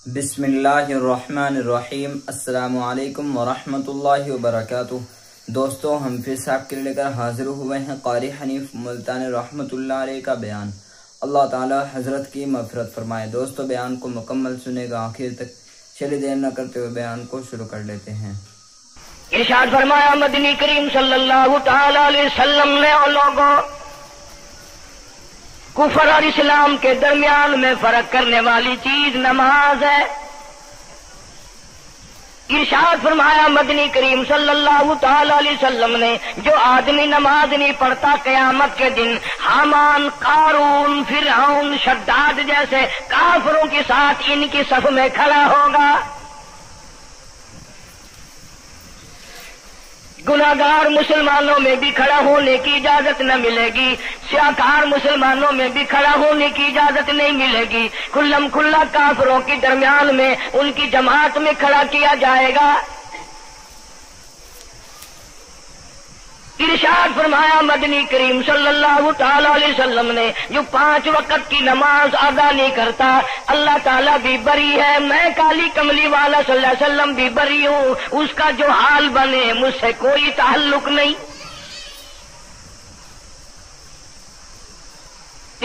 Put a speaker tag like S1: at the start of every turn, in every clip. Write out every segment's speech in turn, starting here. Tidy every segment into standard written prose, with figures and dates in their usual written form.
S1: بسم اللہ الرحمن الرحیم۔ السلام علیکم ورحمۃ اللہ وبرکاتہ۔ دوستو، ہم پھر سے آپ کے لے کر حاضر ہوئے ہیں قاری حنیف ملتانی رحمۃ اللہ علیہ کا بیان۔ اللہ تعالی حضرت کی مغفرت فرمائے۔ دوستو، بیان کو مکمل سنے گا آخر تک، چلے دیر نہ کرتے ہوئے بیان کو شروع کر لیتے ہیں۔
S2: ارشاد فرمایا مدنی کریم صلی اللہ تعالی علیہ وسلم نے اور لوگوں کفر اور اسلام کے درمیان میں فرق کرنے والی چیز نماز ہے۔ ارشاد فرمایا مدنی کریم صلی اللہ تعالی علیہ وسلم نے، جو آدمی نماز نہیں پڑھتا قیامت کے دن حامان، قارون، فرعون، شداد جیسے کافروں کے ساتھ ان کی صف میں کھڑا ہوگا۔ گناہگار مسلمانوں میں بھی کھڑا ہونے کی اجازت نہ ملے گی، سیاکار مسلمانوں میں بھی کھڑا ہونے کی اجازت نہیں ملے گی، کھلم کھلا کافروں کے درمیان میں ان کی جماعت میں کھڑا کیا جائے گا۔ ارشاد فرمایا مدنی کریم صلی اللہ تعالی علیہ وسلم نے، جو 5 وقت کی نماز ادا نہیں کرتا اللہ تعالیٰ بھی بری ہے، میں کالی کملی والا صلی اللہ علیہ وسلم بھی بری ہوں، اس کا جو حال بنے مجھ سے کوئی تعلق نہیں۔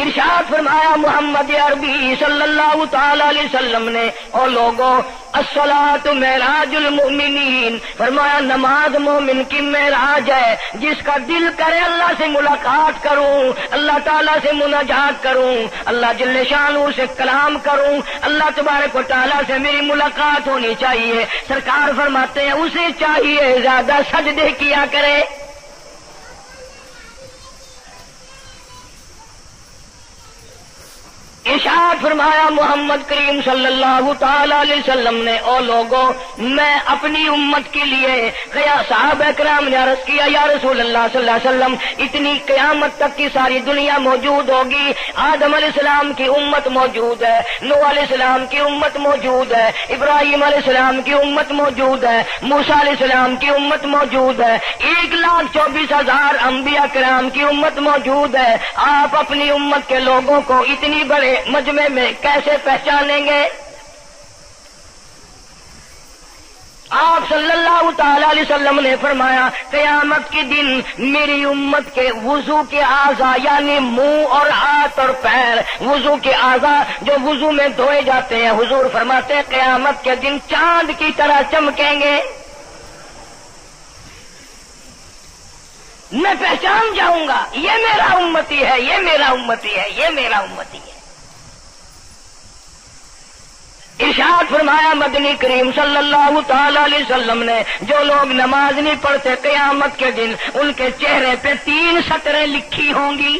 S2: ارشاد فرمایا محمد عربی صلی اللہ تعالی علیہ وسلم نے، اور لوگوں الصلاۃ معراج المؤمنین، فرمایا نماز مومن کی معراج ہے، جس کا دل کرے اللہ سے ملاقات کروں، اللہ تعالیٰ سے مناجات کروں، اللہ جل شانہ سے کلام کروں، اللہ تبارک و تعالیٰ سے میری ملاقات ہونی چاہیے۔ سرکار فرماتے ہیں اسے چاہیے زیادہ سجدے کیا کرے۔ ارشاد فرمایا محمد کریم صلی اللہ تعالی علیہ وسلم نے، او لوگوں میں اپنی امت کے لیے صحابہ کرام نے عرض کیا یا رسول اللہ صلی اللہ علیہ وسلم، اتنی قیامت تک کی ساری دنیا موجود ہوگی، آدم علیہ السلام کی امت موجود ہے، نوح علیہ السلام کی امت موجود ہے، ابراہیم علیہ السلام کی امت موجود ہے، موسیٰ علیہ السلام کی امت موجود ہے، 1,24,000 انبیاء کرام کی امت موجود ہے، آپ اپنی امت کے لوگوں کو اتنی بڑے مجمع میں کیسے پہچانیں گے؟ آپ صلی اللہ تعالی علیہ وسلم نے فرمایا قیامت کے دن میری امت کے وضو کے اعضاء، یعنی منہ اور ہاتھ اور پیر، وضو کے اعضاء جو وضو میں دھوئے جاتے ہیں، حضور فرماتے ہیں قیامت کے دن چاند کی طرح چمکیں گے، میں پہچان جاؤں گا یہ میرا امتی ہے، یہ میرا امتی ہے، یہ میرا امتی ہے۔ ارشاد فرمایا مدنی کریم صلی اللہ تعالی علیہ وسلم نے، جو لوگ نماز نہیں پڑھتے قیامت کے دن ان کے چہرے پہ 3 سطریں لکھی ہوں گی،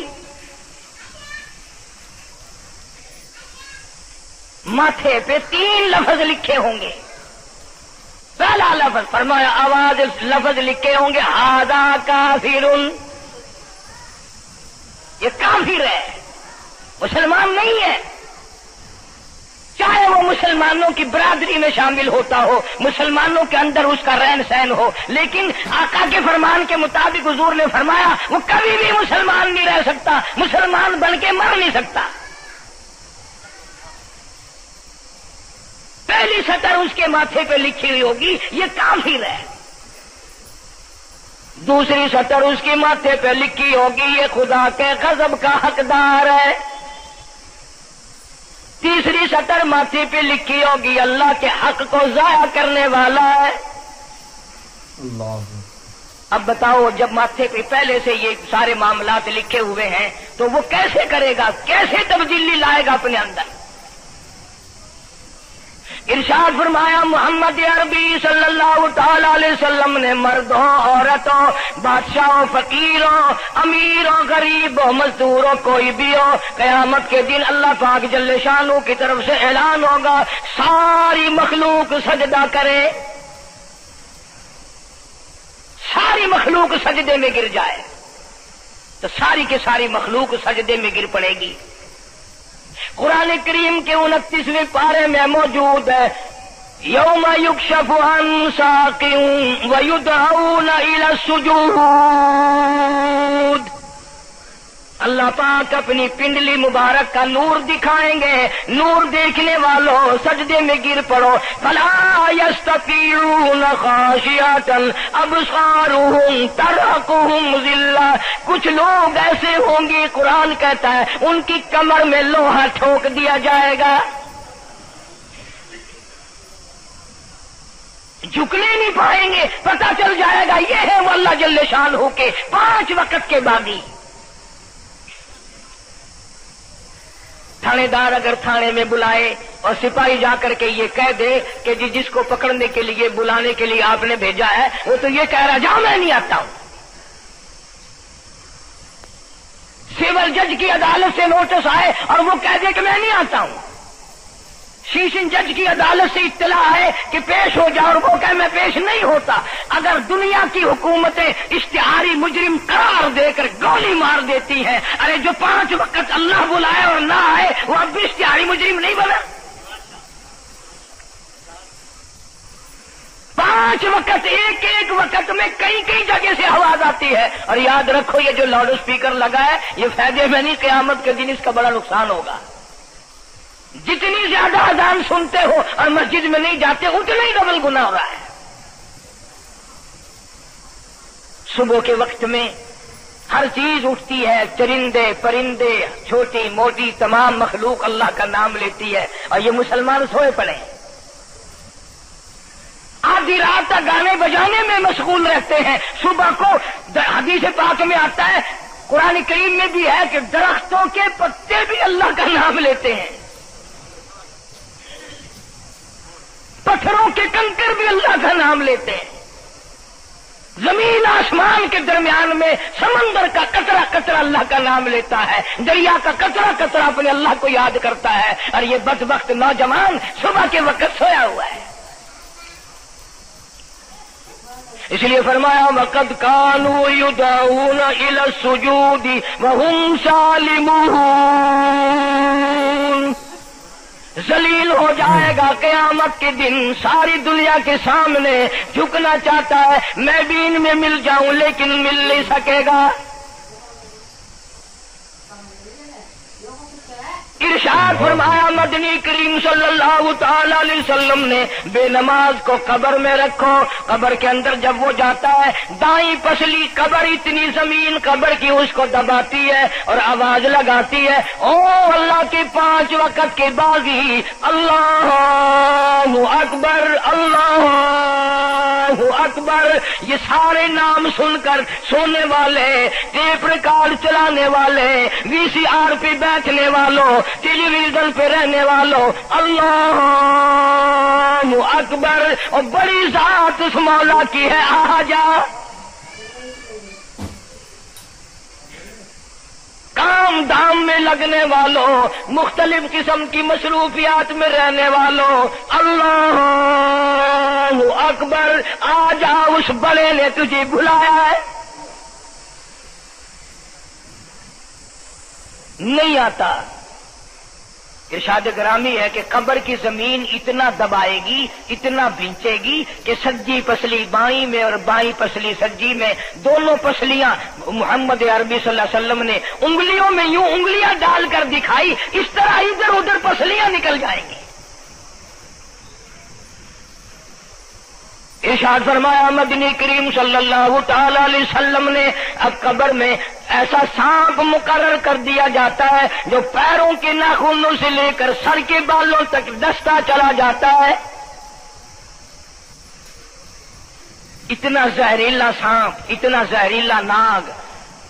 S2: ماتھے پہ 3 لفظ لکھے ہوں گے۔ پہلا لفظ فرمایا آواز لفظ لکھے ہوں گے ھذا کافر، یہ کافر ہے، مسلمان نہیں ہے، چاہے وہ مسلمانوں کی برادری میں شامل ہوتا ہو، مسلمانوں کے اندر اس کا رہن سہن ہو، لیکن آقا کے فرمان کے مطابق حضور نے فرمایا وہ کبھی بھی مسلمان نہیں رہ سکتا، مسلمان بن کے مر نہیں سکتا۔ پہلی سطر اس کے ماتھے پہ لکھی ہوئی ہوگی یہ کافر ہے، دوسری سطر اس کے ماتھے پہ لکھی ہوگی یہ خدا کے غضب کا حقدار ہے، تیسری سطر ماتھے پہ لکھی ہوگی اللہ کے حق کو ضائع کرنے والا ہے۔ اب بتاؤ جب ماتھے پہ پہلے سے یہ سارے معاملات لکھے ہوئے ہیں تو وہ کیسے کرے گا، کیسے تبدیلی لائے گا اپنے اندر؟ ارشاد فرمایا محمد عربی صلی اللہ تعالی علیہ وسلم نے، مردوں، عورتوں، بادشاہوں، فقیروں، امیروں، غریبوں، مزدوروں، کوئی بھی ہو، قیامت کے دن اللہ پاک جل شانہ کی طرف سے اعلان ہوگا ساری مخلوق سجدہ کرے، ساری مخلوق سجدے میں گر جائے، تو ساری کی ساری مخلوق سجدے میں گر پڑے گی۔ قرآن کریم کے 29ویں پارے میں موجود ہے یوم یکشف عن ساق ویدعون الی السجود، اللہ پاک اپنی پنڈلی مبارک کا نور دکھائیں گے. نور دیکھنے والوں سجدے میں گر پڑو. فلا یستطیعون خاشعۃ ابصارهم ترهقهم ذلہ. کچھ لوگ ایسے ہوں گے قرآن کہتا ہے ان کی کمر میں لوہا ٹھوک دیا جائے گا, جھکنے نہیں پائیں گے. پتہ چل جائے گا یہ ہے وہ اللہ جل شانہ کے 5 وقت کے باغی. تھانے دار اگر تھانے میں بلائے اور سپاہی جا کر کے یہ کہہ دے کہ جس کو پکڑنے کے لیے بلانے کے لیے آپ نے بھیجا ہے وہ تو یہ کہہ رہا جاؤ میں نہیں آتا ہوں. سول جج کی عدالت سے نوٹس آئے اور وہ کہہ دے کہ میں نہیں آتا ہوں. سیشن جج کی عدالت سے اطلاع ہے کہ پیش ہو جاؤ اور وہ کہے میں پیش نہیں ہوتا. اگر دنیا کی حکومتیں اشتہاری مجرم قرار دے کر گولی مار دیتی ہیں, ارے جو 5 وقت اللہ بلائے اور نہ آئے وہ اب بھی اشتہاری مجرم نہیں بنا. 5 وقت ایک وقت میں کئی جگہ سے آواز آتی ہے. اور یاد رکھو یہ جو لاؤڈ اسپیکر لگا ہے یہ فائدے میں نہیں, قیامت کے دن اس کا بڑا نقصان ہوگا. جتنی زیادہ اذان سنتے ہو اور مسجد میں نہیں جاتے اتنا ہی ڈبل گناہ ہو رہا ہے. صبح کے وقت میں ہر چیز اٹھتی ہے, چرندے پرندے چھوٹی موٹی تمام مخلوق اللہ کا نام لیتی ہے اور یہ مسلمان سوئے پڑے ہیں. آدھی رات تک گانے بجانے میں مشغول رہتے ہیں. صبح کو حدیث پاک میں آتا ہے, قرآن کریم میں بھی ہے کہ درختوں کے پتے بھی اللہ کا نام لیتے ہیں, پتھروں کے کنکر بھی اللہ کا نام لیتے ہیں. زمین آسمان کے درمیان میں سمندر کا قطرہ قطرہ اللہ کا نام لیتا ہے, دریا کا قطرہ قطرہ اپنے اللہ کو یاد کرتا ہے. اور یہ بدبخت نوجوان صبح کے وقت سویا ہوا ہے. اس لیے فرمایا وَقَدْ كَانُوا يُدْعَوْنَ إِلَى السُّجُودِ وَهُمْ سَالِمُونَ. ذلیل ہو جائے گا قیامت کے دن, ساری دنیا کے سامنے جھکنا چاہتا ہے میں بھی ان میں مل جاؤں لیکن مل نہیں سکے گا. ارشاد فرمایا مدنی کریم صلی اللہ تعالی علیہ وسلم نے بے نماز کو قبر میں رکھو. قبر کے اندر جب وہ جاتا ہے دائیں پسلی قبر اتنی زمین قبر کی اس کو دباتی ہے اور آواز لگاتی ہے او اللہ کے 5 وقت کے باغی, اللہ اکبر اللہ اکبر. یہ سارے نام سن کر سونے والے, ٹیپ ریکارڈ چلانے والے, VCR پہ بیٹھنے والوں, ٹیلی ویژن پہ رہنے والوں اللہ اکبر. اور بڑی ذات اس مولا کی ہے آ جا. کام دام میں لگنے والوں, مختلف قسم کی مصروفیات میں رہنے والوں اللہ اکبر. آ جا, اس بڑے نے تجھے بلایا ہے. نہیں آتا. ارشاد گرامی ہے کہ قبر کی زمین اتنا دبائے گی, اتنا بھینچے گی کہ سجی پسلی بائیں میں اور بائیں پسلی سجی میں, دونوں پسلیاں محمد عربی صلی اللہ علیہ وسلم نے انگلیوں میں یوں انگلیاں ڈال کر دکھائی, اس طرح ادھر ادھر پسلیاں نکل جائیں گی. ارشاد فرمایا مدنی کریم صلی اللہ تعالی علیہ وسلم نے اب قبر میں ایسا سانپ مقرر کر دیا جاتا ہے جو پیروں کے ناخنوں سے لے کر سر کے بالوں تک ڈستا چلا جاتا ہے. اتنا زہریلا سانپ, اتنا زہریلا ناگ.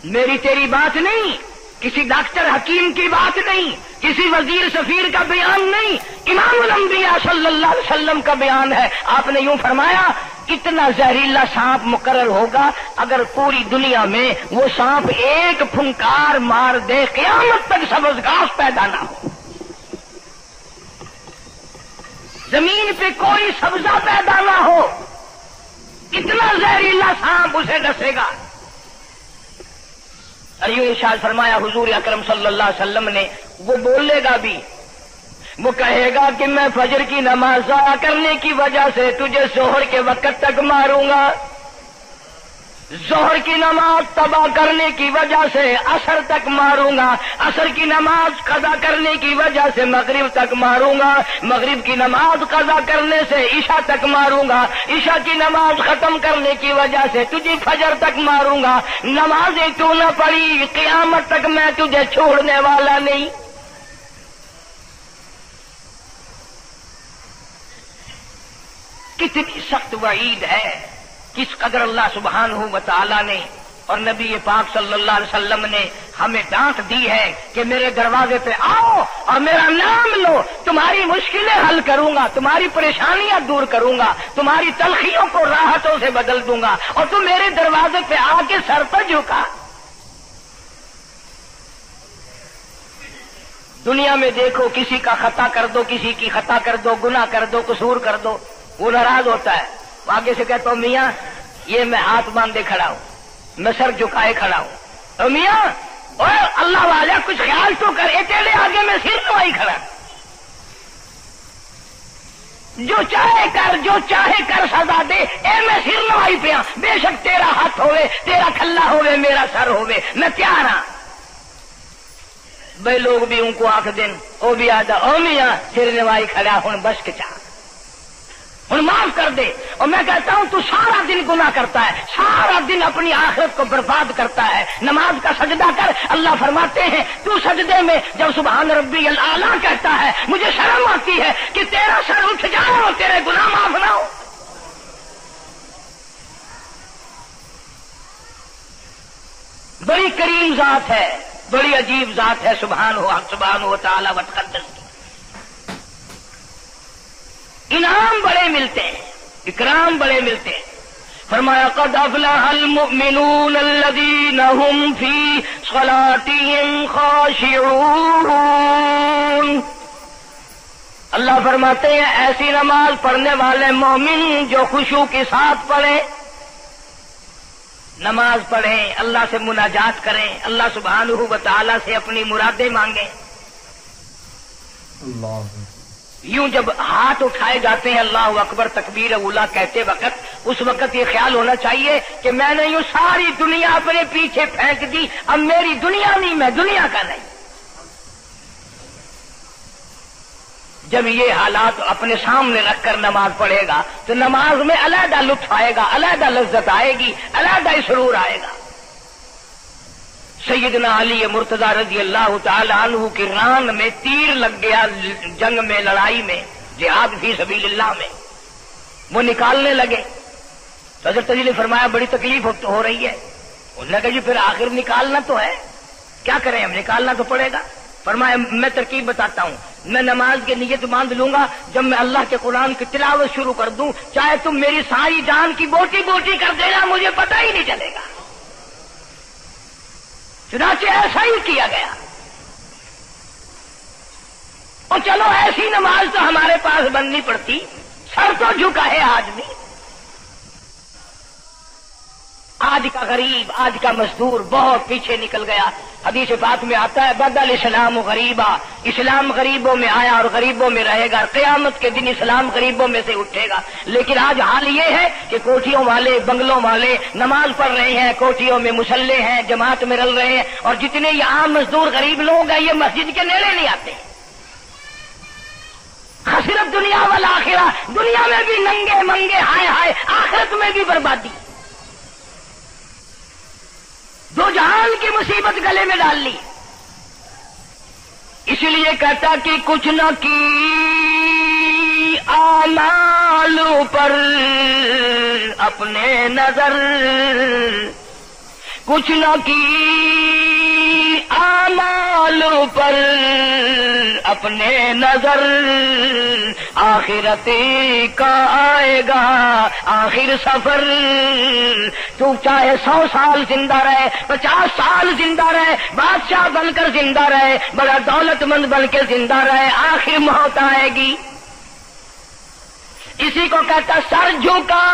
S2: میری تیری بات نہیں, کسی ڈاکٹر حکیم کی بات نہیں, کسی وزیر سفیر کا بیان نہیں, امام الانبیاء صلی اللہ علیہ وسلم کا بیان ہے. آپ نے یوں فرمایا کتنا زہریلا سانپ مقرر ہوگا اگر پوری دنیا میں وہ سانپ ایک پھنکار مار دے قیامت تک سبز گھاس پیدا نہ ہو, زمین پہ کوئی سبزہ پیدا نہ ہو, اتنا زہریلا سانپ اسے ڈسے گا. اور یوں ارشاد فرمایا حضور اکرم صلی اللہ علیہ وسلم نے, وہ بولے گا بھی, وہ کہے گا کہ میں فجر کی نماز ضائع کرنے کی وجہ سے تجھے ظہر کے وقت تک ماروں گا. ظہر کی نماز تباہ کرنے کی وجہ سے عصر تک ماروں گا، عصر کی نماز قضا کرنے کی وجہ سے مغرب تک ماروں گا، مغرب کی نماز قضا کرنے سے عشاء تک ماروں گا، عشاء کی نماز ختم کرنے کی وجہ سے تجھے فجر تک ماروں گا۔ نمازیں تو نہ پڑھی، قیامت تک میں تجھے چھوڑنے والا نہیں۔ کتنی سخت وعید ہے، کس قدر اللہ سبحانہ و تعالی نے اور نبی پاک صلی اللہ علیہ وسلم نے ہمیں ڈانٹ دی ہے کہ میرے دروازے پہ آؤ اور میرا نام لو، تمہاری مشکلیں حل کروں گا، تمہاری پریشانیاں دور کروں گا، تمہاری تلخیوں کو راحتوں سے بدل دوں گا، اور تم میرے دروازے پہ آ کے سر پر جھکا۔ دنیا میں دیکھو، کسی کا خطا کر دو، کسی کی خطا کر دو، گناہ کر دو، قصور کر دو، وہ ناراض ہوتا ہے، آگے سے کہتا ہوں میاں یہ میں ہاتھ باندھے کھڑا ہوں، میں سر جھکائے کھڑا ہوں، اور میاں اوے اللہ والا کچھ خیال تو کر، تیرے آگے میں سر نوائی کھڑا، جو چاہے کر، جو چاہے کر سزا دے، اے میں سر نوائی پہ ہوں، بے شک تیرا ہاتھ ہوئے، تیرا کھلا ہوئے، میرا سر ہوئے، میں تیار ہاں۔ بھائی لوگ بھی ان کو آنکھ دن، وہ بھی آدھا او میاں سر نوائی کھڑا ہوں، بس کے چاہ ہوں معاف کر دے۔ اور میں کہتا ہوں تو سارا دن گناہ کرتا ہے، سارا دن اپنی آخرت کو برباد کرتا ہے، نماز کا سجدہ کر، اللہ فرماتے ہیں تو سجدے میں جب سبحان ربی الاعلیٰ کہتا ہے مجھے شرم آتی ہے کہ تیرا سر اٹھ جائے اور تیرے گناہ معاف نہ ہو۔ بڑی کریم ذات ہے، بڑی عجیب ذات ہے سبحانہ و تعالی و تقدس کی۔ انعام بڑے ملتے ہیں، اکرام بڑے ملتے ہیں۔ فرمایا قد افلح المؤمنون الذین هم فی صلاتهم خاشعون۔ اللہ فرماتے ہیں ایسی نماز پڑھنے والے مومن جو خشوع کے ساتھ پڑھیں، نماز پڑھیں، اللہ سے مناجات کریں، اللہ سبحانہ و تعالی سے اپنی مرادیں مانگیں۔
S1: اللہ
S2: یوں جب ہاتھ اٹھائے جاتے ہیں اللہ اکبر تکبیر اولا کہتے وقت، اس وقت یہ خیال ہونا چاہیے کہ میں نے یوں ساری دنیا اپنے پیچھے پھینک دی، اب میری دنیا نہیں، میں دنیا کا نہیں۔ جب یہ حالات اپنے سامنے رکھ کر نماز پڑھے گا تو نماز میں علیحدہ لطف آئے گا، علیحدہ لذت آئے گی، علیحدہ سرور آئے گا۔ سیدنا علی مرتضی رضی اللہ تعالی عنہ کی ران میں تیر لگ گیا، جنگ میں، لڑائی میں، جہاد فی سبیل اللہ میں، وہ نکالنے لگے تو حضرت علی نے فرمایا بڑی تکلیف ہو رہی ہے۔ انہوں نے کہا جی پھر آخر نکالنا تو ہے، کیا کریں ہم، نکالنا تو پڑے گا۔ فرمایا میں ترکیب بتاتا ہوں، میں نماز کی نیت باندھ لوں گا، جب میں اللہ کے قرآن کی تلاوت شروع کر دوں چاہے تم میری ساری جان کی بوٹی بوٹی کر دینا، مجھے پتہ ہی نہیں چلے گا۔ چنانچہ ایسا ہی کیا گیا۔ اور چلو ایسی نماز تو ہمارے پاس بننی پڑتی، سر تو جھکا ہے آدمی۔ آج کا غریب، آج کا مزدور بہت پیچھے نکل گیا۔ حدیث پاک میں آتا ہے بدل اسلام غریبا، اسلام غریبوں میں آیا اور غریبوں میں رہے گا، قیامت کے دن اسلام غریبوں میں سے اٹھے گا۔ لیکن آج حال یہ ہے کہ کوٹھیوں والے، بنگلوں والے نماز پڑھ رہے ہیں، کوٹھیوں میں مصلے ہیں، جماعت میں رل رہے ہیں، اور جتنے یہ عام مزدور غریب لوگ ہیں یہ مسجد کے نیڑے نہیں آتے۔ خسرت دنیا والآخرہ، دنیا میں بھی ننگے منگے، ہائے ہائے، آخرت میں بھی بربادی، دو جہان کی مصیبت گلے میں ڈال لی۔ اس لیے کہتا کہ کچھ نہ کی اعمال پر اپنے نظر، کچھ نہ کی اعمال پر اپنے نظر، آخرت کا آئے گا آخر سفر۔ تو چاہے 100 سال زندہ رہے، 50 سال زندہ رہے، بادشاہ بن کر زندہ رہے، بڑا دولت مند بن کے زندہ رہے، آخر موت آئے گی۔ اسی کو کہتا سر جھکا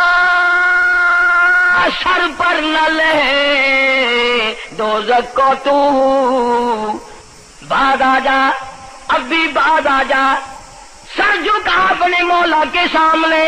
S2: سر پر نہ لے دوزخ کو تو، بعد آ جا، اب بھی بعد آ جا، سر جھکا اپنے مولا کے سامنے،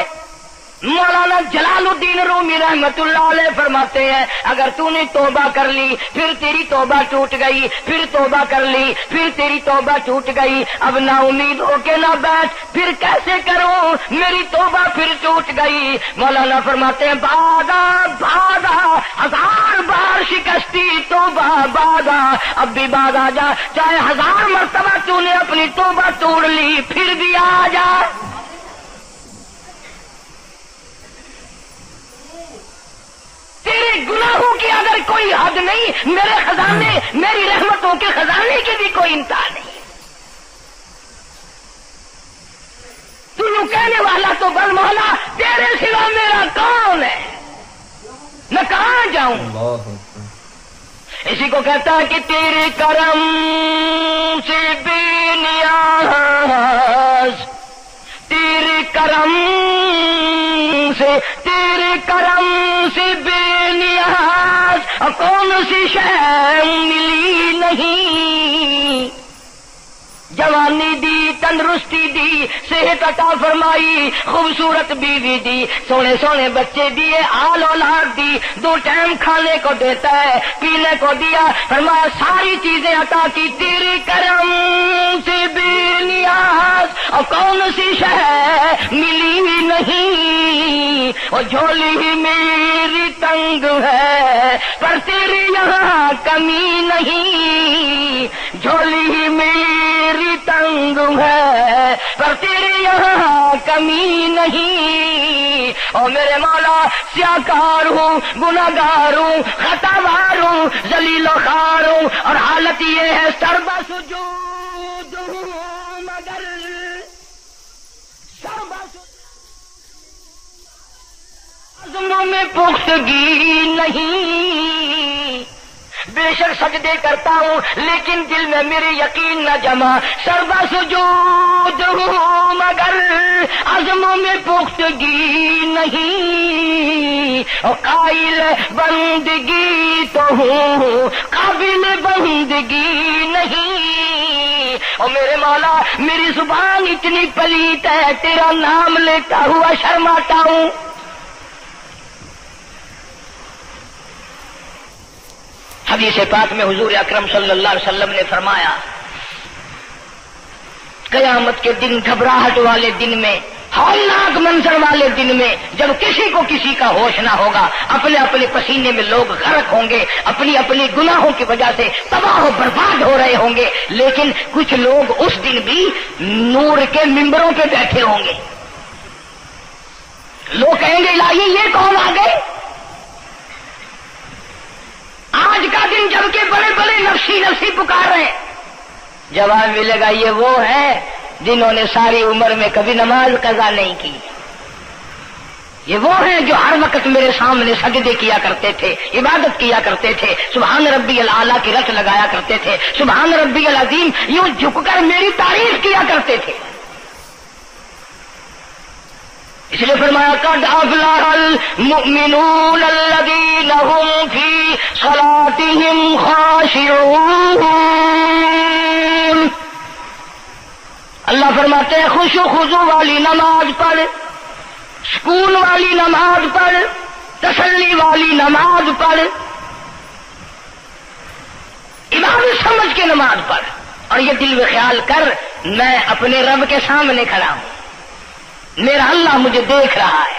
S2: مولانا جلالالدین رومی رحمتullah علیہ فرماتے ہیں اگر تو نے توبہ کر لی پھر تیری توبہ ٹوٹ گئی، پھر توبہ کر لی پھر تیری توبہ ٹوٹ گئی، اب نا امید ہو کے نہ بیٹھ، پھر کیسے کروں میری توبہ پھر ٹوٹ گئی۔ مولانا فرماتے ہیں بادا بادا 1000 بار شکستی توبہ بادا، اب بھی بادا جا، چاہے 1000 مرتبہ تو نے اپنی توبہ توڑ لی پھر بھی آ جا۔ تیرے گناہوں کی اگر کوئی حد نہیں، میرے خزانے میری رحمتوں کے خزانے کی بھی کوئی انتہا نہیں۔ تو یوں کہنے والا تو بل مولا تیرے سوا میرا کون ہے، میں کہاں جاؤں؟ اسی کو کہتا ہے کہ تیرے کرم سے بے نیاز، تیرے کرم سے، تیرے کرم سے بے نیاز کون سی شے ملی نہیں، جوانی دی، تندرستی دی، صحت عطا فرمائی، خوبصورت بیوی دی، سونے سونے بچے دیے، آل اولاد دی، 2 ٹائم کھانے کو دیتا ہے، پینے کو دیا، فرمایا ساری چیزیں عطا کی، تیرے کرم سے بے نیاز اور کون سی شے ملی نہیں، اور جھولی ہی میری تنگ ہے پر تیرے یہاں کمی نہیں، جھولی ہی میری تنگ ہے پر تیرے یہاں کمی نہیں، اور میرے مولا سیاکار ہوں، گناہگار ہوں، خطاوار ہوں، ذلیل و خوار ہوں، اور حالت یہ ہے سربا سجود ہوں مگر سربا عزموں میں پختگی نہیں، بے شک سجدے کرتا ہوں لیکن دل میں میرے یقین نہ جمع، سربا سجود ہوں مگر عزموں میں پختگی نہیں، اور قائل بندگی تو ہوں قابل بندگی نہیں، اور میرے مولا میری زبان اتنی پلیت ہے تیرا نام لیتا ہوا شرماتا ہوں۔ حدیث پاک میں حضور اکرم صلی اللہ علیہ وسلم نے فرمایا قیامت کے دن، گھبراہٹ والے دن میں، ہولناک منظر والے دن میں، جب کسی کو کسی کا ہوش نہ ہوگا، اپنے اپنے پسینے میں لوگ غرق ہوں گے، اپنی اپنی گناہوں کی وجہ سے تباہ و برباد ہو رہے ہوں گے، لیکن کچھ لوگ اس دن بھی نور کے ممبروں پہ بیٹھے ہوں گے، لوگ کہیں گے الہی یہ کون آ گئے؟ آج کا دن جب کہ بڑے بڑے نفسی نفسی پکار رہے ہیں، جواب ملے گا یہ وہ ہے جنہوں نے ساری عمر میں کبھی نماز قضا نہیں کی، یہ وہ ہیں جو ہر وقت میرے سامنے سجدے کیا کرتے تھے، عبادت کیا کرتے تھے، سبحان ربی الاعلیٰ کی رٹ لگایا کرتے تھے، سبحان ربی العظیم یوں جھک کر میری تعریف کیا کرتے تھے۔ اس لیے فرمایا قد افلح المؤمنون الذین هم فی صلاتهم خاشعون، اللہ فرماتے ہیں خوش و خضوع والی نماز پڑھ، سکون والی نماز پڑھ، تسلی والی نماز پڑھ، عبادت سمجھ کے نماز پڑھ، اور یہ دل میں خیال کر میں اپنے رب کے سامنے کھڑا ہوں، میرا اللہ مجھے دیکھ رہا ہے،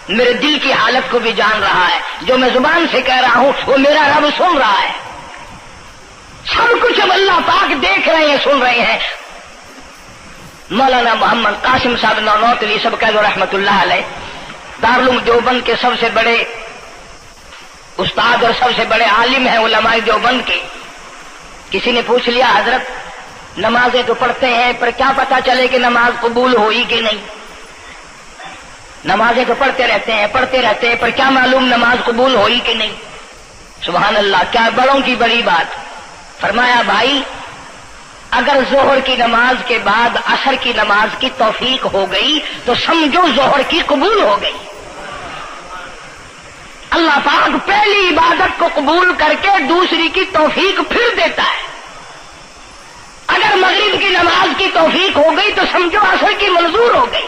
S2: میرے دل کی حالت کو بھی جان رہا ہے، جو میں زبان سے کہہ رہا ہوں وہ میرا رب سن رہا ہے، سب کچھ اب اللہ پاک دیکھ رہے ہیں، سن رہے ہیں۔ مولانا محمد قاسم صاحب نانوتوی سب کہہ دو رحمت اللہ علیہ، دارالعلوم دیوبند کے سب سے بڑے استاد اور سب سے بڑے عالم ہیں علماء دیوبند کے۔ کسی نے پوچھ لیا حضرت نمازیں تو پڑھتے ہیں پر کیا پتا چلے کہ نماز قبول ہوئی کہ نہیں؟ نمازیں تو پڑھتے رہتے ہیں پر کیا معلوم نماز قبول ہوئی کہ نہیں؟ سبحان اللہ، کیا بڑوں کی بڑی بات۔ فرمایا بھائی اگر ظہر کی نماز کے بعد عصر کی نماز کی توفیق ہو گئی تو سمجھو ظہر کی قبول ہو گئی۔ اللہ پاک پہلی عبادت کو قبول کر کے دوسری کی توفیق پھر دیتا ہے۔ اگر مغرب کی نماز کی توفیق ہو گئی تو سمجھو عصر کی منظور ہو گئی،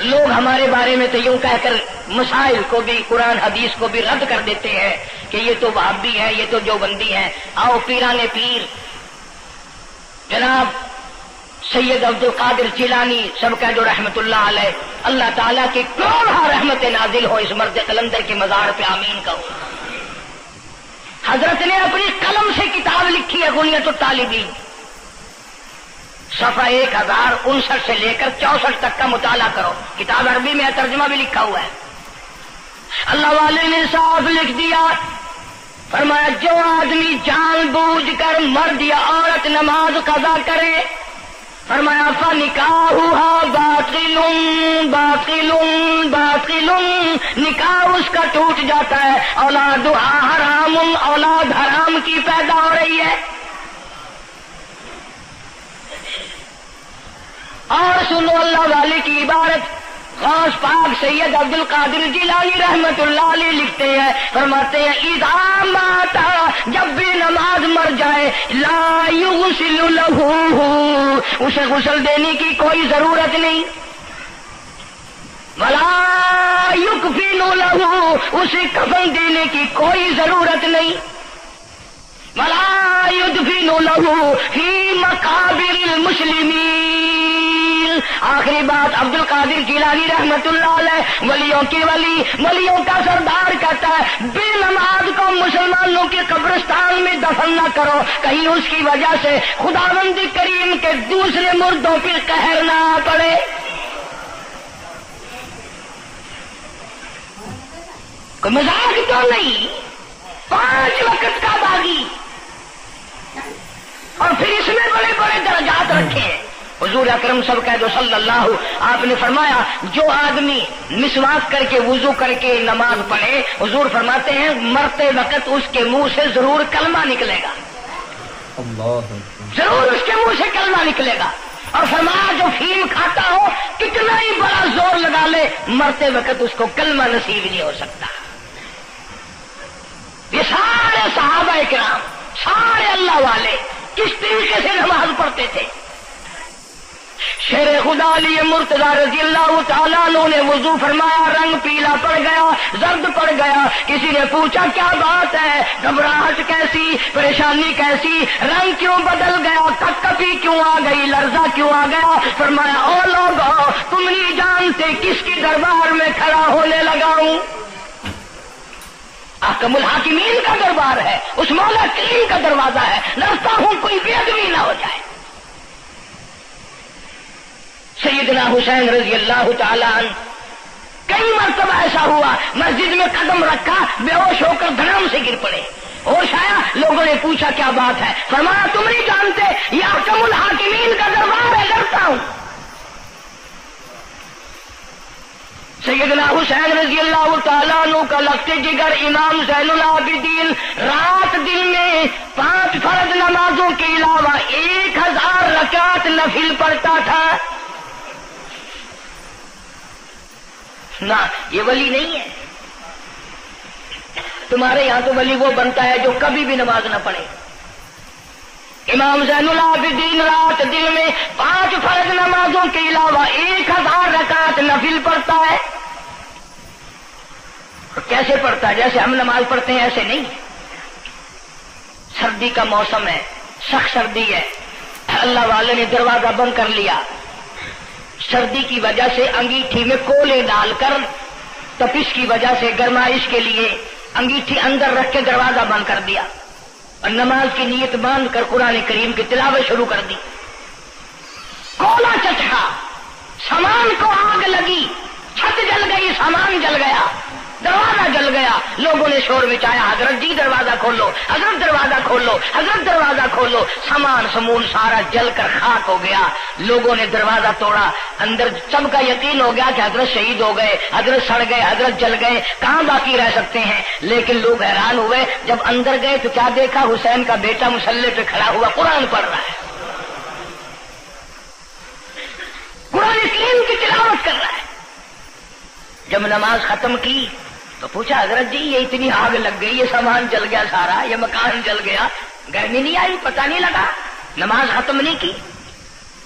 S2: لوگ ہمارے بارے میں تو یوں کہہ کر مسائل کو بھی قرآن حدیث کو بھی رد کر دیتے ہیں کہ یہ تو وہابی ہے، یہ تو دیوبندی ہے۔ آؤ پیران پیر جناب سید عبد القادر جیلانی سب کا جو رحمت اللہ علیہ، اللہ تعالیٰ کی کروڑہ رحمت نازل ہو اس مرد قلندر کے مزار پہ، آمین کہو۔ حضرت نے اپنی قلم سے کتاب لکھی ہے غنیت الطالبین، صفحہ 1059 سے لے کر 64 تک کا مطالعہ کرو، کتاب عربی میں ترجمہ بھی لکھا ہوا ہے۔ اللہ والے نے صاف لکھ دیا، فرمایا جو آدمی جان بوجھ کر مرد یا عورت نماز قضا کرے، فرمایا فنکاحها باطل باطل باطل، نکاح اس کا ٹوٹ جاتا ہے، اولادها حرام، اولاد حرام کی پیدا ہو رہی ہے۔ اور سنو اللہ والے کی عبارت، غوث پاک سید عبد القادر جیلانی رحمت اللہ علیہ لکھتے ہیں، فرماتے ہیں اذا مات، جب بھی نماز مر جائے، لا یغسل لہ، اسے غسل دینے کی کوئی ضرورت نہیں، ولا یکفن لہ، اسے کفن دینے کی کوئی ضرورت نہیں، ولا یدفن لہ فی مقابر المسلمین۔ آخری بات عبد القادر جیلانی رحمت اللہ علیہ، ولیوں کے ولی، ولیوں کا سردار کہتا ہے بے نماز کو مسلمانوں کے قبرستان میں دفن نہ کرو، کہیں اس کی وجہ سے خداوند کریم کے دوسرے مردوں پہ قہر نہ پڑے۔ کوئی مذاق تو نہیں، 5 وقت کا باغی، اور پھر اس میں بڑے بڑے درجات رکھے ہیں۔ حضور اکرم صلی اللہ آپ نے فرمایا جو آدمی مسواک کر کے وضو کر کے نماز پڑھے، حضور فرماتے ہیں مرتے وقت اس کے منہ سے ضرور کلمہ نکلے گا، ضرور اس کے منہ سے کلمہ نکلے گا۔ اور فرمایا جو فیم کھاتا ہو کتنا ہی بڑا زور لگا لے، مرتے وقت اس کو کلمہ نصیب نہیں ہو سکتا۔ یہ سارے صحابہ کرام، سارے اللہ والے کس طریقے سے نماز پڑھتے تھے۔ شیر خدا علی مرتضی رضی اللہ تعالیٰ عنہ نے وضو فرمایا، رنگ پیلا پڑ گیا، زرد پڑ گیا، کسی نے پوچھا کیا بات ہے، گھبراہٹ کیسی، پریشانی کیسی، رنگ کیوں بدل گیا، کپی کیوں آ گئی، لرزہ کیوں آ گیا؟ فرمایا او لوگو تم نہیں جانتے کس کی دربار میں کھڑا ہونے لگا ہوں، احکم الحاکمین کا دربار ہے، اس مولا کریم کا دروازہ ہے، ڈرتا ہوں کوئی بے ادبی نہ ہو جائے۔ سیدنا حسین رضی اللہ تعالیٰ عنہ کئی مرتبہ ایسا ہوا مسجد میں قدم رکھا، بے ہوش ہو کر دھڑام سے گر پڑے، ہوش آیا، لوگوں نے پوچھا کیا بات ہے، فرمایا تم نہیں جانتے یہ احکم الحاکمین کا دربار ہے، ڈرتا ہوں۔ سیدنا حسین رضی اللہ تعالیٰ عنہ کا لگتے جگر امام زین العابدین رات دن میں 5 فرض نمازوں کے علاوہ 1000 رکعت نفل پڑھتا تھا۔ نہ یہ ولی نہیں ہے، تمہارے یہاں تو ولی وہ بنتا ہے جو کبھی بھی نماز نہ پڑھے۔ امام زین العابدین رات دن میں 5 فرض نمازوں کے علاوہ 1000 رکعت نفل پڑھتا ہے۔ کیسے پڑھتا ہے؟ جیسے ہم نماز پڑھتے ہیں ایسے نہیں، سردی کا موسم ہے، سخت سردی ہے، اللہ والے نے دروازہ بند کر لیا، سردی کی وجہ سے انگیٹھی میں کولے ڈال کر، تپش کی وجہ سے گرمائش کے لیے انگیٹھی اندر رکھ کے دروازہ بند کر دیا اور نماز کی نیت باندھ کر قرآن کریم کی تلاوت شروع کر دی۔ کولا چچا، سامان کو آگ لگی، چھت جل گئی، سامان جل گیا، دروازہ جل گیا، لوگوں نے شور مچایا، حضرت جی دروازہ کھولو، حضرت دروازہ کھولو، حضرت دروازہ کھولو، سامان سمون سارا جل کر خاک ہو گیا۔ لوگوں نے دروازہ توڑا، اندر سب کا یقین ہو گیا کہ حضرت شہید ہو گئے، حضرت سڑ گئے، حضرت جل گئے، کہاں باقی رہ سکتے ہیں؟ لیکن لوگ حیران ہوئے، جب اندر گئے تو کیا دیکھا؟ حسین کا بیٹا مصلی پہ کھڑا ہوا قرآن پڑھ رہا ہے، قرآن کریم کی تلاوت کر رہا ہے۔ جب نماز ختم کی تو پوچھا حضرت جی یہ اتنی آگ لگ گئی، یہ سامان جل گیا سارا، یہ مکان جل گیا، گرمی نہیں آئی، پتہ نہیں لگا، نماز ختم نہیں کی؟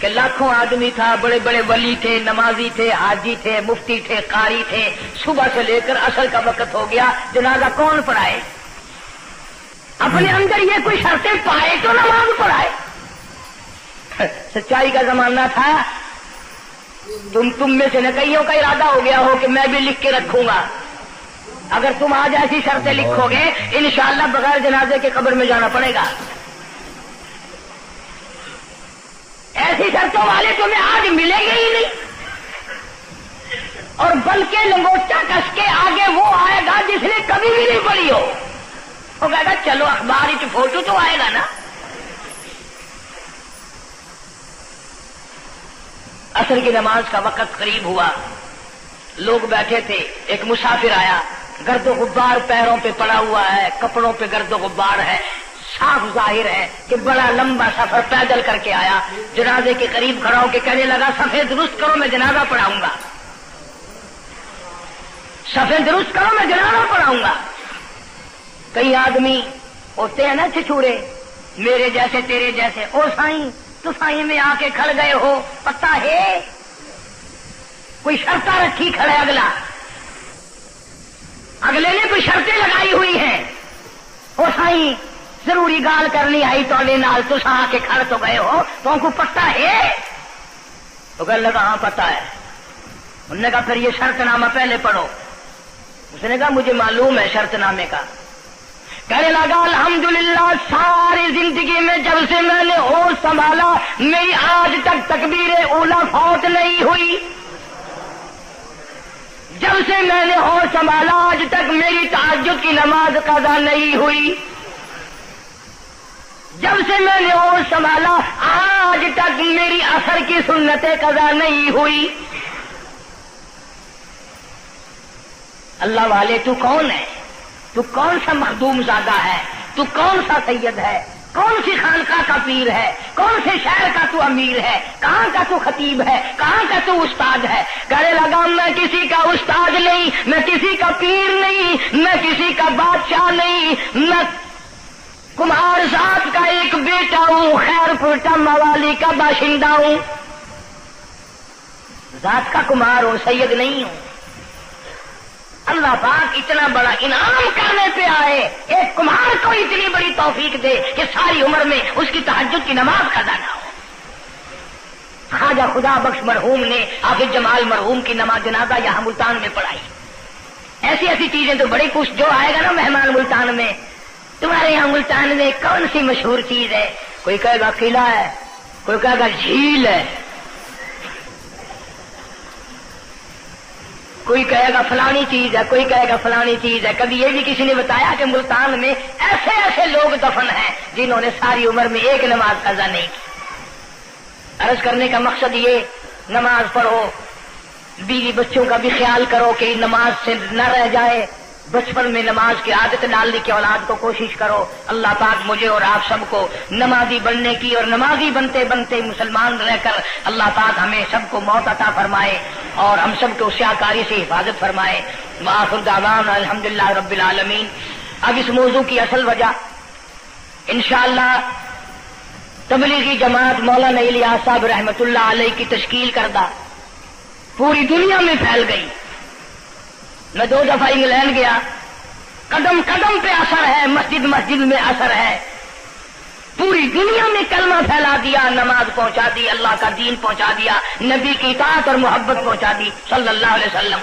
S2: کہ لاکھوں آدمی تھا، بڑے بڑے ولی تھے، نمازی تھے، حاجی تھے، مفتی تھے، قاری تھے، صبح سے لے کر عصر کا وقت ہو گیا، جنازہ کون پڑھائے؟ اپنے اندر یہ کوئی شرطیں پائے تو نماز پڑھائے۔ سچائی کا زمانہ تھا، تم میں سے نہ کئیوں کا ارادہ ہو گیا ہو کہ میں بھی لکھ کے رکھوں گا، اگر تم آج ایسی شرطیں لکھو گے انشاءاللہ بغیر جنازے کے قبر میں جانا پڑے گا۔ ایسی شرطوں والے تمہیں آج ملیں گے ہی نہیں، اور بلکہ لنگوٹا کس کے آگے وہ آئے گا جس نے کبھی بھی نہیں پڑھی ہو، وہ کہے گا چلو اخبار کی فوٹو تو آئے گا نا۔ عصر کی نماز کا وقت قریب ہوا، لوگ بیٹھے تھے، ایک مسافر آیا، گرد و غبار پیروں پہ پڑا ہوا ہے، کپڑوں پہ گرد و غبار ہے، صاف ظاہر ہے کہ بڑا لمبا سفر پیدل کر کے آیا۔ جنازے کے قریب کھڑا ہو کے کہنے لگا صفیں درست کرو میں جنازہ پڑھاؤں گا، صفیں درست کرو میں جنازہ پڑھاؤں گا۔ کئی آدمی ہوتے ہیں نا چھچورے، میرے جیسے تیرے جیسے، او سائیں تو سائیں میں آ کے کھڑ گئے ہو، پتہ ہے کوئی شرطیں رکھی کھڑے، اگلے نے کوئی شرطیں لگائی ہوئی ہیں، او سائیں ضروری گال کرنی آئی تو نال تو آ کے کھڑ تو گئے ہو، تو ان کو پتہ ہے؟ تو کہنے لگا ہاں پتہ ہے۔ انہوں نے کہا پھر یہ شرط نامہ پہلے پڑھو۔ اس نے کہا مجھے معلوم ہے شرط نامے کا۔ کہنے لگا الحمدللہ ساری زندگی میں جب سے میں نے ہوش سنبھالا میری آج تک تکبیر اولا فوت نہیں ہوئی، جب سے میں نے ہوش سنبھالا آج تک میری تہجد کی نماز قضا نہیں ہوئی، جب سے میں نے ہوش سنبھالا آج تک میری عصر کی سنتیں قضا نہیں ہوئی۔ اللہ والے تو کون ہے؟ تو کون سا مخدوم زادہ ہے؟ تو کون سا سید ہے؟ کون سی خانقاہ کا پیر ہے؟ کون سے شہر کا تو امیر ہے؟ کہاں کا تو خطیب ہے؟ کہاں کا تو استاد ہے؟ کہنے لگا میں کسی کا استاد نہیں، میں کسی کا پیر نہیں، میں کسی کا بادشاہ نہیں، میں کمار ذات کا ایک بیٹا ہوں، خیر پورٹا موالی کا باشندہ ہوں، ذات کا کمار ہوں، سید نہیں ہوں۔ اللہ پاک اتنا بڑا انعام کرنے پہ آئے، ایک کمار کو اتنی بڑی توفیق دے کہ ساری عمر میں اس کی تہجد کی نماز قضا نہ ہو۔ خواجہ خدا بخش مرحوم نے حافظ جمال مرحوم کی نماز جنازہ یہاں ملتان میں پڑھائی۔ ایسی ایسی چیزیں تو بڑی کچھ، جو آئے گا نا مہمان ملتان میں، تمہارے یہاں ملتان میں کون سی مشہور چیز ہے؟ کوئی کہے گا قلعہ ہے، کوئی کہے گا جھیل ہے، کوئی کہے گا فلانی چیز ہے، کوئی کہے گا فلانی چیز ہے۔ کبھی یہ بھی کسی نے بتایا کہ ملتان میں ایسے ایسے لوگ دفن ہیں جنہوں نے ساری عمر میں ایک نماز قضا نہیں کی۔ عرض کرنے کا مقصد یہ، نماز پڑھو، بیوی بچوں کا بھی خیال کرو کہ نماز سے نہ رہ جائے، بچپن میں نماز کی عادت ڈالنے کی اولاد کو کوشش کرو۔ اللہ پاک مجھے اور آپ سب کو نمازی بننے کی اور نمازی بنتے بنتے مسلمان رہ کر اللہ پاک ہمیں سب کو موت عطا فرمائے اور ہم سب کو سیاکاری سے حفاظت فرمائے۔ وآخر دعوانا الحمدللہ رب العالمین۔ اب اس موضوع کی اصل وجہ انشاءاللہ تبلیغی جماعت مولانا الیاس صاحب رحمۃ اللہ علیہ کی تشکیل کردہ پوری دنیا میں پھیل گئی۔ میں 2 دفعہ انگلینڈ گیا، قدم قدم پہ اثر ہے، مسجد مسجد میں اثر ہے، پوری دنیا میں کلمہ پھیلا دیا، نماز پہنچا دی، اللہ کا دین پہنچا دیا، نبی کی اطاعت اور محبت پہنچا دی صلی اللہ علیہ وسلم۔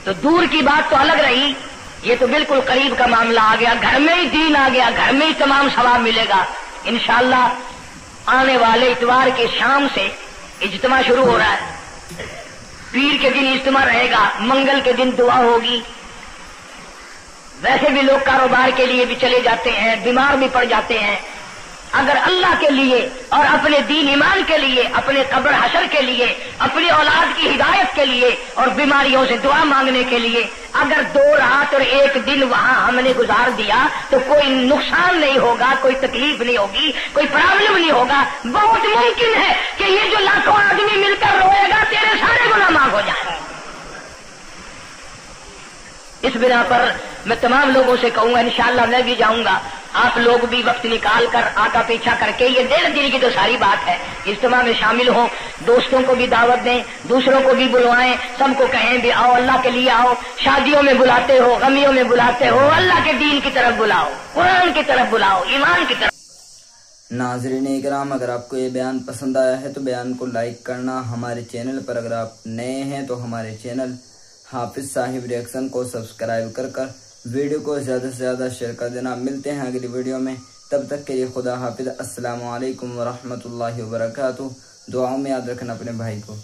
S2: تو دور کی بات تو الگ رہی، یہ تو بالکل قریب کا معاملہ آ گیا، گھر میں ہی دین آ گیا، گھر میں ہی تمام ثواب ملے گا انشاءاللہ۔ آنے والے اتوار کے شام سے اجتماع شروع ہو رہا ہے، پیر کے دن اجتماع رہے گا، منگل کے دن دعا ہوگی۔ ویسے بھی لوگ کاروبار کے لیے بھی چلے جاتے ہیں، بیمار بھی پڑ جاتے ہیں، اگر اللہ کے لیے اور اپنے دین ایمان کے لیے، اپنے قبر حشر کے لیے، اپنی اولاد کی ہدایت کے لیے اور بیماریوں سے دعا مانگنے کے لیے اگر 2 رات اور 1 دن وہاں ہم نے گزار دیا تو کوئی نقصان نہیں ہوگا، کوئی تکلیف نہیں ہوگی، کوئی پرابلم نہیں ہوگا۔ بہت ممکن ہے کہ یہ جو لاکھوں آدمی مل کر روئے گا تیرے سارے گناہ معاف ہو جائیں۔ اس بنا پر میں تمام لوگوں سے کہوں گا انشاءاللہ میں بھی جاؤں گا، آپ لوگ بھی وقت نکال کر آقا پیچھا کر کے، یہ 1.5 دن کی تو ساری بات ہے، اجتماع میں شامل ہوں، دوستوں کو بھی دعوت دیں، دوسروں کو بھی بلوائیں، سب کو کہیں بھی آؤ، اللہ کے لیے آؤ، شادیوں میں بلاتے ہو، غمیوں میں بلاتے ہو، اللہ کے دین کی طرف بلاؤ، قرآن کی طرف بلاؤ، ایمان کی طرف۔
S1: ناظرین اکرام، اگر آپ کو یہ بیان پسند آیا ہے تو بیان کو لائک کرنا، ہمارے چینل پر اگر آپ نئے ہیں تو ہمارے چینل حافظ صاحب ریئیکشن کو سبسکرائب کر ویڈیو کو زیادہ سے زیادہ شیئر کر دینا۔ ملتے ہیں اگلی ویڈیو میں، تب تک کے لیے خدا حافظ۔ السلام علیکم ورحمۃ اللہ وبرکاتہ۔ دعاؤں میں یاد رکھنا اپنے بھائی کو۔